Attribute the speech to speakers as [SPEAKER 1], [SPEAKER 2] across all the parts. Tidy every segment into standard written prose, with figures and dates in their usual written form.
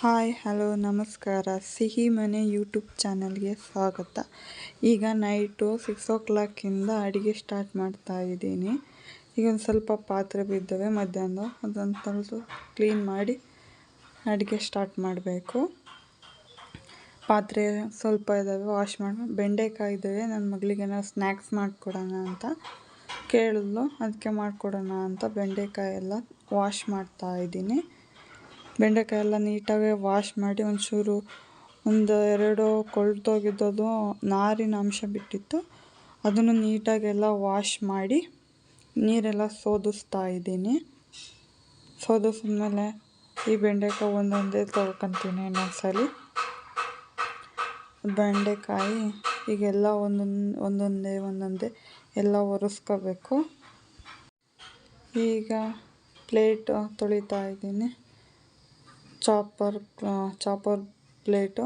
[SPEAKER 1] Hi hello ನಮಸ್ಕಾರ. ಸಿಹಿ ಮನೆ ಯೂಟ್ಯೂಬ್ ಚಾನಲ್ಗೆ ಸ್ವಾಗತ. ಈಗ ನೈಟು 6 o'clock ಅಡುಗೆ ಸ್ಟಾರ್ಟ್ ಮಾಡ್ತಾ ಇದ್ದೀನಿ. ಈಗ ಒಂದು ಸ್ವಲ್ಪ ಪಾತ್ರೆ ಬಿದ್ದವೆ ಮಧ್ಯಾಹ್ನ, ಅದನ್ನು ತೊಳೆದು ಕ್ಲೀನ್ ಮಾಡಿ ಅಡುಗೆ ಸ್ಟಾರ್ಟ್ ಮಾಡಬೇಕು. ಪಾತ್ರೆ ಸ್ವಲ್ಪ ಇದ್ದಾವೆ, ವಾಶ್ ಮಾಡಿ. ಬೆಂಡೆಕಾಯಿ ಇದ್ದಾವೆ, ನನ್ನ ಮಗಳಿಗೆ ನಾವು ಸ್ನ್ಯಾಕ್ಸ್ ಮಾಡಿಕೊಡೋಣ ಅಂತ ಕೇಳಿದ್ಲು, ಅದಕ್ಕೆ ಮಾಡಿಕೊಡೋಣ ಅಂತ ಬೆಂಡೆಕಾಯಿ ಎಲ್ಲ ವಾಶ್ ಮಾಡ್ತಾ ಇದ್ದೀನಿ. ಬೆಂಡೆಕಾಯಿ ಎಲ್ಲ ನೀಟಾಗಿ ವಾಶ್ ಮಾಡಿ ಎರಡು ಕೊಳ್ತೋಗಿದ್ದದು ನಾರಿನ ಅಂಶ ಬಿಟ್ಟಿತ್ತು, ಅದನ್ನು ನೀಟಾಗೆಲ್ಲ ವಾಶ್ ಮಾಡಿ ನೀರೆಲ್ಲ ಸೋದಿಸ್ತಾ ಇದ್ದೀನಿ. ಸೋದಿಸಿದ್ಮೇಲೆ ಈ ಬೆಂಡೆಕಾಯಿ ಒಂದೊಂದೇ ತೊಳ್ಕೊತೀನಿ. ಇನ್ನೊಂದ್ಸಲಿ ಬೆಂಡೆಕಾಯಿ ಈಗೆಲ್ಲ ಒಂದೊಂದೇ ಎಲ್ಲ ಒರೆಸ್ಕೋಬೇಕು. ಈಗ ಪ್ಲೇಟ್ ತೊಳಿತಾ ಇದ್ದೀನಿ. Chopper plate.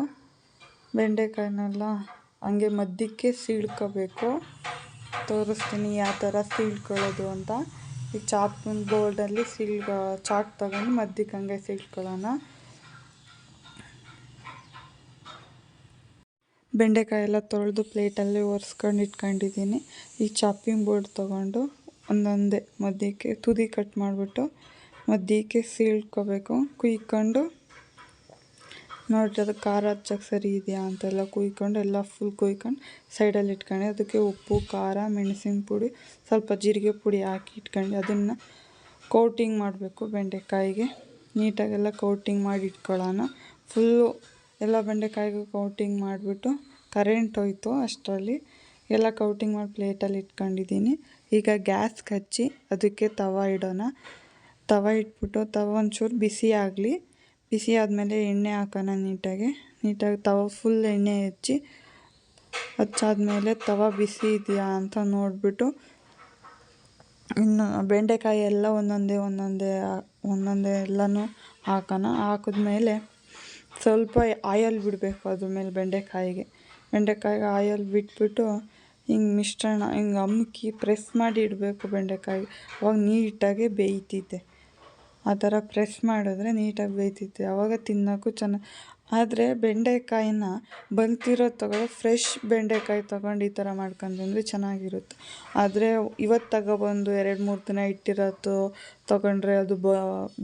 [SPEAKER 1] ಬೆಂಡೆಕಾಯಿನೆಲ್ಲ ಹಂಗೆ ಮಧ್ಯಕ್ಕೆ ಸೀಳ್ಕೋಬೇಕು. ತೋರಿಸ್ತೀನಿ ಯಾವ ಥರ ಸೀಳ್ಕೊಳ್ಳೋದು ಅಂತ. ಈಗ ಚಾಪಿಂಗ್ ಬೋರ್ಡಲ್ಲಿ ಚಾಕ್ ತಗೊಂಡು ಮಧ್ಯಕ್ಕೆ ಹಂಗೆ ಸೀಳ್ಕೊಳ್ಳೋಣ. ಬೆಂಡೆಕಾಯಿ ಎಲ್ಲ ತೊಳೆದು ಪ್ಲೇಟಲ್ಲಿ ಒರೆಸ್ಕೊಂಡು ಇಟ್ಕೊಂಡಿದ್ದೀನಿ. ಈ ಚಾಪಿಂಗ್ ಬೋರ್ಡ್ ತೊಗೊಂಡು ಒಂದೊಂದೇ ಮಧ್ಯಕ್ಕೆ ತುದಿ ಕಟ್ ಮಾಡಿಬಿಟ್ಟು ಮಧ್ಯಕ್ಕೆ ಸೀಳ್ಕೋಬೇಕು. ಕುಯ್ಕೊಂಡು ನೋಡಿರಿ ಅದು ಖಾರ ಹಚ್ಚಕ್ಕೆ ಸರಿ ಇದೆಯಾ ಅಂತೆಲ್ಲ ಕುಯ್ಕೊಂಡು ಎಲ್ಲ ಫುಲ್ ಕುಯ್ಕೊಂಡು ಸೈಡಲ್ಲಿ ಇಟ್ಕೊಂಡು ಅದಕ್ಕೆ ಉಪ್ಪು, ಖಾರ, ಮೆಣಸಿನ ಪುಡಿ, ಸ್ವಲ್ಪ ಜೀರಿಗೆ ಪುಡಿ ಹಾಕಿ ಇಟ್ಕೊಂಡು ಅದನ್ನು ಕೋಟಿಂಗ್ ಮಾಡಬೇಕು. ಬೆಂಡೆಕಾಯಿಗೆ ನೀಟಾಗೆಲ್ಲ ಕೋಟಿಂಗ್ ಮಾಡಿ ಇಟ್ಕೊಳ್ಳೋಣ. ಫುಲ್ಲು ಎಲ್ಲ ಬೆಂಡೆಕಾಯಿಗೂ ಕೋಟಿಂಗ್ ಮಾಡಿಬಿಟ್ಟು ಕರೆಂಟ್ ಹೋಯ್ತು. ಅಷ್ಟರಲ್ಲಿ ಎಲ್ಲ ಕೋಟಿಂಗ್ ಮಾಡಿ ಪ್ಲೇಟಲ್ಲಿ ಇಟ್ಕೊಂಡಿದ್ದೀನಿ. ಈಗ ಗ್ಯಾಸ್ಗೆ ಹಚ್ಚಿ ಅದಕ್ಕೆ ತವ ಇಡೋಣ. ತವ ಇಟ್ಬಿಟ್ಟು ತವ ಒಂಚೂರು ಬಿಸಿ ಆಗಲಿ. ಬಿಸಿ ಆದಮೇಲೆ ಎಣ್ಣೆ ಹಾಕೋಣ. ನೀಟಾಗಿ ತವ ಫುಲ್ ಎಣ್ಣೆ ಹಚ್ಚಾದ್ಮೇಲೆ ತವ ಬಿಸಿ ಇದೆಯಾ ಅಂತ ನೋಡಿಬಿಟ್ಟು ಇನ್ನು ಬೆಂಡೆಕಾಯಿ ಎಲ್ಲ ಒಂದೊಂದೇ ಎಲ್ಲನೂ ಹಾಕೋಣ. ಹಾಕಿದ್ಮೇಲೆ ಸ್ವಲ್ಪ ಆಯಲ್ ಬಿಡಬೇಕು ಅದ್ರ ಮೇಲೆ ಬೆಂಡೆಕಾಯಿಗೆ ಆಯಲ್ ಬಿಟ್ಬಿಟ್ಟು ಹಿಂಗೆ ಮಿಶ್ರಣ ಹಿಂಗೆ ಅಮುಕಿ ಪ್ರೆಸ್ ಮಾಡಿ ಇಡಬೇಕು. ಬೆಂಡೆಕಾಯಿ ಅವಾಗ ನೀಟಾಗಿ ಬೇಯ್ತೈತೆ. ಆ ಥರ ಪ್ರೆಸ್ ಮಾಡಿದ್ರೆ ನೀಟಾಗಿ ಬೇಯ್ತೈತೆ. ಆವಾಗ ತಿನ್ನೋಕ್ಕೂ ಚೆನ್ನಾಗಿ. ಆದರೆ ಬೆಂಡೆಕಾಯಿನ ಬಲ್ತಿರೋದು ಫ್ರೆಶ್ ಬೆಂಡೆಕಾಯಿ ತೊಗೊಂಡು ಈ ಥರ ಮಾಡ್ಕೊಂಡ್ರೆ ಚೆನ್ನಾಗಿರುತ್ತೆ. ಆದರೆ ಇವತ್ತು ತಗೊಬಂದು 2-3 ದಿನ ಇಟ್ಟಿರೋದು ತೊಗೊಂಡ್ರೆ ಅದು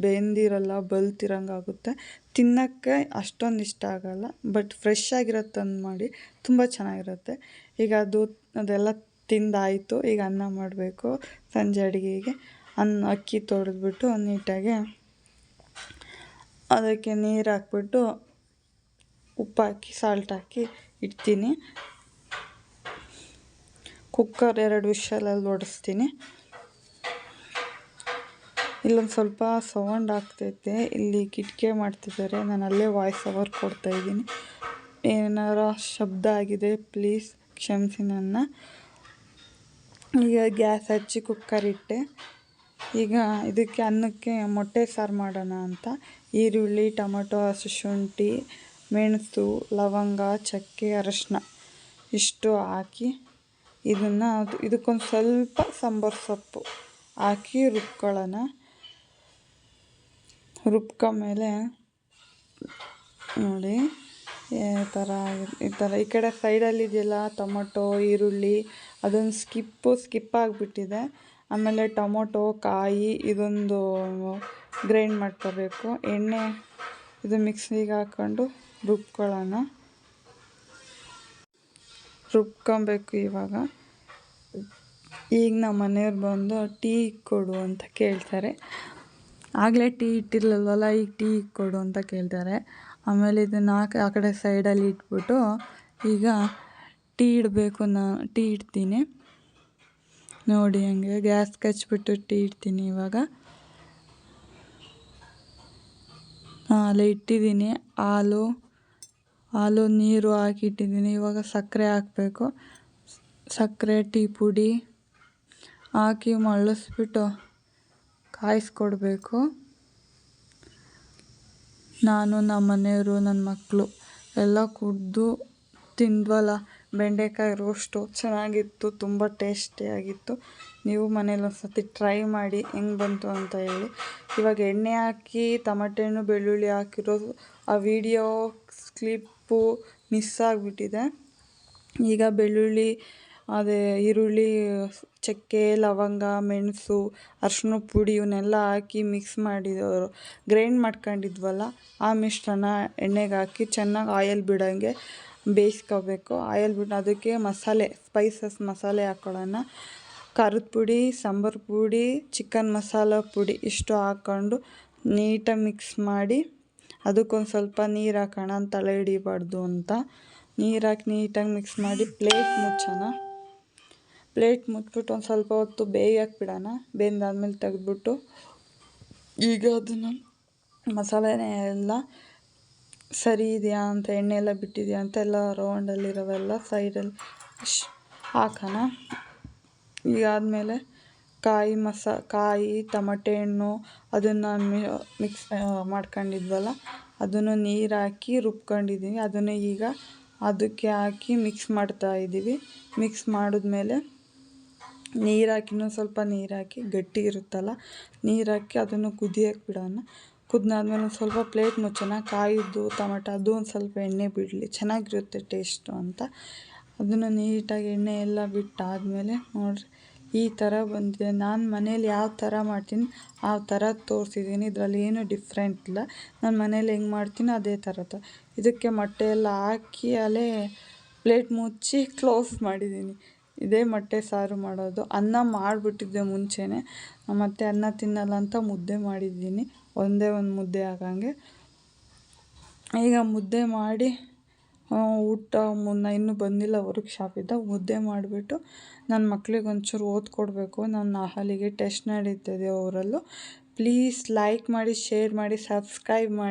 [SPEAKER 1] ಬೆಂದಿರಲ್ಲ, ಬಲ್ತಿರಂಗಾಗುತ್ತೆ. ತಿನ್ನೋಕ್ಕೆ ಅಷ್ಟೊಂದು ಇಷ್ಟ ಆಗೋಲ್ಲ. ಬಟ್ ಫ್ರೆಶ್ ಆಗಿರೋದು ತಂದು ಮಾಡಿ ತುಂಬ ಚೆನ್ನಾಗಿರುತ್ತೆ. ಈಗ ಅದೆಲ್ಲ ತಿಂದಾಯಿತು. ಈಗ ಅನ್ನ ಮಾಡಬೇಕು. ಸಂಜೆ ಅಡುಗೆಗೆ ಅಕ್ಕಿ ತೊಳೆದ್ಬಿಟ್ಟು ನೀಟಾಗಿ ಅದಕ್ಕೆ ನೀರು ಹಾಕ್ಬಿಟ್ಟು ಉಪ್ಪು ಹಾಕಿ ಸಾಲ್ಟ್ ಹಾಕಿ ಇಡ್ತೀನಿ. ಕುಕ್ಕರ್ 2 ವಿಷಲಲ್ಲಿ ಹೊಡಿಸ್ತೀನಿ. ಇಲ್ಲೊಂದು ಸ್ವಲ್ಪ ಸೌಂಡ್ ಆಗ್ತೈತೆ. ಇಲ್ಲಿ ಕಿಟಕಿ ಮಾಡ್ತಿದ್ದಾರೆ, ನಾನು ಅಲ್ಲೇ ವಾಯ್ಸ್ ಓವರ್ ಕೊಡ್ತಾಯಿದ್ದೀನಿ. ಏನಾರ ಶಬ್ದ ಆಗಿದೆ ಪ್ಲೀಸ್ ಕ್ಷಮಿಸಿ ನನ್ನ. ಈಗ ಗ್ಯಾಸ್ ಹಚ್ಚಿ ಕುಕ್ಕರ್ ಇಟ್ಟೆ. ಈಗ ಇದಕ್ಕೆ ಅನ್ನಕ್ಕೆ ಮೊಟ್ಟೆ ಸಾರು ಮಾಡೋಣ ಅಂತ ಈರುಳ್ಳಿ, ಟೊಮೊಟೊ, ಹಸಿಶುಂಠಿ, ಮೆಣಸು, ಲವಂಗ, ಚಕ್ಕೆ, ಅರಶಿನ ಇಷ್ಟು ಹಾಕಿ ಇದಕ್ಕೊಂದು ಸ್ವಲ್ಪ ಸಾಂಬಾರು ಸೊಪ್ಪು ಹಾಕಿ ರುಬ್ಕೊಳ್ಳೋಣ. ರುಬ್ಕೊಂಡ್ಮೇಲೆ ನೋಡಿ ಈ ಥರ ಈ ಕಡೆ ಸೈಡಲ್ಲಿ ಇದೆಯಲ್ಲ ಟೊಮೊಟೊ, ಈರುಳ್ಳಿ ಅದೊಂದು ಸ್ಕಿಪ್ ಆಗಿಬಿಟ್ಟಿದೆ. ಆಮೇಲೆ ಟೊಮೊಟೊ, ಕಾಯಿ ಇದೊಂದು ಗ್ರೈಂಡ್ ಮಾಡ್ಕೋಬೇಕು. ಎಣ್ಣೆ ಇದು ಮಿಕ್ಸಿಗೆ ಹಾಕ್ಕೊಂಡು ರುಬ್ಕೊಬೇಕು. ಈಗ ನಮ್ಮ ಮನೆಯವ್ರು ಬಂದು ಟೀ ಕೊಡು ಅಂತ ಕೇಳ್ತಾರೆ. ಆಗಲೇ ಟೀ ಇಟ್ಟಿರಲಿಲ್ವಲ್ಲ, ಈಗ ಟೀ ಕೊಡು ಅಂತ ಕೇಳ್ತಾರೆ. ಆಮೇಲೆ ಇದನ್ನು ಆ ಕಡೆ ಸೈಡಲ್ಲಿ ಇಟ್ಬಿಟ್ಟು ಈಗ ಟೀ ಇಡಬೇಕು. ಟೀ ಇಡ್ತೀನಿ ನೋಡಿ. ಹಂಗೆ ಗ್ಯಾಸ್ ಹಚ್ಬಿಟ್ಟು ಟೀ ಇಡ್ತೀನಿ. ಇವಾಗ ಅಲ್ಲೇ ಇಟ್ಟಿದ್ದೀನಿ. ಹಾಲು ನೀರು ಹಾಕಿಟ್ಟಿದ್ದೀನಿ. ಇವಾಗ ಸಕ್ಕರೆ ಹಾಕಬೇಕು. ಸಕ್ಕರೆ, ಟೀ ಪುಡಿ ಹಾಕಿ ಮಳ್ಳಿಸ್ಬಿಟ್ಟು ಕಾಯಿಸ್ಕೊಡ್ಬೇಕು. ನಾನು, ನಮ್ಮ ಮನೆಯವರು, ನನ್ನ ಮಕ್ಕಳು ಎಲ್ಲ ಕುಡಿದು ತಿಂದ್ವಲ್ಲ. ಬೆಂಡೆಕಾಯಿ ರೋಸ್ಟು ಚೆನ್ನಾಗಿತ್ತು, ತುಂಬ ಟೇಸ್ಟಿಯಾಗಿತ್ತು. ನೀವು ಮನೇಲಿ ಒಂದ್ಸತಿ ಟ್ರೈ ಮಾಡಿ ಹೆಂಗೆ ಬಂತು ಅಂತ ಹೇಳಿ. ಇವಾಗ ಎಣ್ಣೆ ಹಾಕಿ ಟಮಟೆ ಹಣ್ಣು ಬೆಳ್ಳುಳ್ಳಿ ಹಾಕಿರೋ ಆ ವಿಡಿಯೋ ಕ್ಲಿಪ್ಪು ಮಿಸ್ ಆಗಿಬಿಟ್ಟಿದೆ. ಈಗ ಬೆಳ್ಳುಳ್ಳಿ ಅದೇ ಈರುಳ್ಳಿ, ಚಕ್ಕೆ, ಲವಂಗ, ಮೆಣಸು, ಅರಿಶಿನ ಪುಡಿ ಇವನ್ನೆಲ್ಲ ಹಾಕಿ ಮಿಕ್ಸ್ ಮಾಡಿದವರು ಗ್ರೈಂಡ್ ಮಾಡ್ಕೊಂಡಿದ್ವಲ್ಲ, ಆ ಮಿಶ್ರಣ ಎಣ್ಣೆಗೆ ಹಾಕಿ ಚೆನ್ನಾಗಿ ಆಯಿಲ್ ಬಿಡೋಂಗೆ ಬೇಯಿಸ್ಕೋಬೇಕು. ಆಯಿಲ್ ಬಿಟ್ಟು ಅದಕ್ಕೆ ಮಸಾಲೆ ಸ್ಪೈಸಸ್ ಮಸಾಲೆ ಹಾಕ್ಕೊಳ್ಳೋಣ. ಖಾರದ ಪುಡಿ, ಸಾಂಬಾರು ಪುಡಿ, ಚಿಕನ್ ಮಸಾಲ ಪುಡಿ ಇಷ್ಟು ಹಾಕ್ಕೊಂಡು ನೀಟಾಗಿ ಮಿಕ್ಸ್ ಮಾಡಿ ಅದಕ್ಕೊಂದು ಸ್ವಲ್ಪ ನೀರು ಹಾಕೋಣ, ತಲೆ ಹಿಡಿಬಾರ್ದು ಅಂತ. ನೀರು ಹಾಕಿ ನೀಟಾಗಿ ಮಿಕ್ಸ್ ಮಾಡಿ ಪ್ಲೇಟ್ ಮುಚ್ಚೋಣ. ಪ್ಲೇಟ್ ಮುಚ್ಬಿಟ್ಟು ಒಂದು ಸ್ವಲ್ಪ ಹೊತ್ತು ಬೇಯಕ್ಕೆ ಬಿಡೋಣ. ಬೆಂದಾದ್ಮೇಲೆ ತೆಗೆದ್ಬಿಟ್ಟು ಈಗ ಅದನ್ನು ಮಸಾಲೆನೇ ಎಲ್ಲ ಸರಿ ಇದೆಯಾ ಅಂತ, ಎಣ್ಣೆ ಎಲ್ಲ ಬಿಟ್ಟಿದೆಯಾ ಅಂತ ಎಲ್ಲ ರೌಂಡಲ್ಲಿರೋವೆಲ್ಲ ಸೈಡಲ್ಲಿ ಹಾಕೋಣ. ಈಗ ಆದಮೇಲೆ ಕಾಯಿ ಟಮಟೆ ಹಣ್ಣು ಅದನ್ನು ಮಿಕ್ಸ್ ಮಾಡ್ಕೊಂಡಿದ್ವಲ್ಲ ಅದನ್ನು ನೀರು ಹಾಕಿ ರುಬ್ಕೊಂಡಿದ್ದೀವಿ. ಅದನ್ನು ಈಗ ಅದಕ್ಕೆ ಹಾಕಿ ಮಿಕ್ಸ್ ಮಾಡ್ತಾಯಿದ್ದೀವಿ. ಮಿಕ್ಸ್ ಮಾಡಿದ್ಮೇಲೆ ನೀರು ಹಾಕಿ ಇನ್ನೊಂದು ಸ್ವಲ್ಪ ನೀರು ಹಾಕಿ ಗಟ್ಟಿ ಇರುತ್ತಲ್ಲ ನೀರು ಹಾಕಿ ಅದನ್ನು ಕುದಿಯೋಕ್ಕೆ ಬಿಡೋಣ. ಕುದ್ದಾದ್ಮೇಲೆ ಒಂದು ಸ್ವಲ್ಪ ಪ್ಲೇಟ್ ಮುಚ್ಚೋಣ. ಕಾಯಿದ್ದು ಟೊಮೆಟೊ ಅದು ಒಂದು ಸ್ವಲ್ಪ ಎಣ್ಣೆ ಬಿಡಲಿ, ಚೆನ್ನಾಗಿರುತ್ತೆ ಟೇಸ್ಟು ಅಂತ. ಅದನ್ನು ನೀಟಾಗಿ ಎಣ್ಣೆ ಎಲ್ಲ ಬಿಟ್ಟಾದಮೇಲೆ ನೋಡಿರಿ ಈ ಥರ ಬಂದಿದೆ. ನಾನು ಮನೇಲಿ ಯಾವ ಥರ ಮಾಡ್ತೀನಿ ಆ ಥರ ತೋರಿಸಿದ್ದೀನಿ. ಇದರಲ್ಲಿ ಏನೂ ಡಿಫ್ರೆಂಟ್ ಇಲ್ಲ. ನಾನು ಮನೇಲಿ ಹೆಂಗೆ ಮಾಡ್ತೀನಿ ಅದೇ ಥರದ. ಇದಕ್ಕೆ ಮೊಟ್ಟೆ ಎಲ್ಲ ಹಾಕಿ ಅಲ್ಲೇ ಪ್ಲೇಟ್ ಮುಚ್ಚಿ ಕ್ಲೋಸ್ ಮಾಡಿದ್ದೀನಿ. ಇದೇ ಮೊಟ್ಟೆ ಸಾರು ಮಾಡೋದು. ಅನ್ನ ಮಾಡಿಬಿಟ್ಟಿದ್ದೆ ಮುಂಚೆನೇ, ಮತ್ತು ಅನ್ನ ತಿನ್ನಲ್ಲ ಅಂತ ಮುದ್ದೆ ಮಾಡಿದ್ದೀನಿ, ಒಂದೇ ಒಂದು ಮುದ್ದೆ ಆಗಂಗೆ. ಈಗ ಮುದ್ದೆ ಮಾಡಿ ಊಟ ಇನ್ನೂ ಬಂದಿಲ್ಲ ವರ್ಕ್ಶಾಪಿಂದ. ಮುದ್ದೆ ಮಾಡಿಬಿಟ್ಟು ನನ್ನ ಮಕ್ಳಿಗೆ ಒಂಚೂರು ಓದ್ಕೊಡ್ಬೇಕು. ನನ್ನ ಹಾಲಿಗೆ ಟೆಸ್ಟ್ ನಡೀತಿದೆ ಅವರಲ್ಲೂ. ಪ್ಲೀಸ್ ಲೈಕ್ ಮಾಡಿ, ಶೇರ್ ಮಾಡಿ, ಸಬ್ಸ್ಕ್ರೈಬ್ ಮಾಡಿ.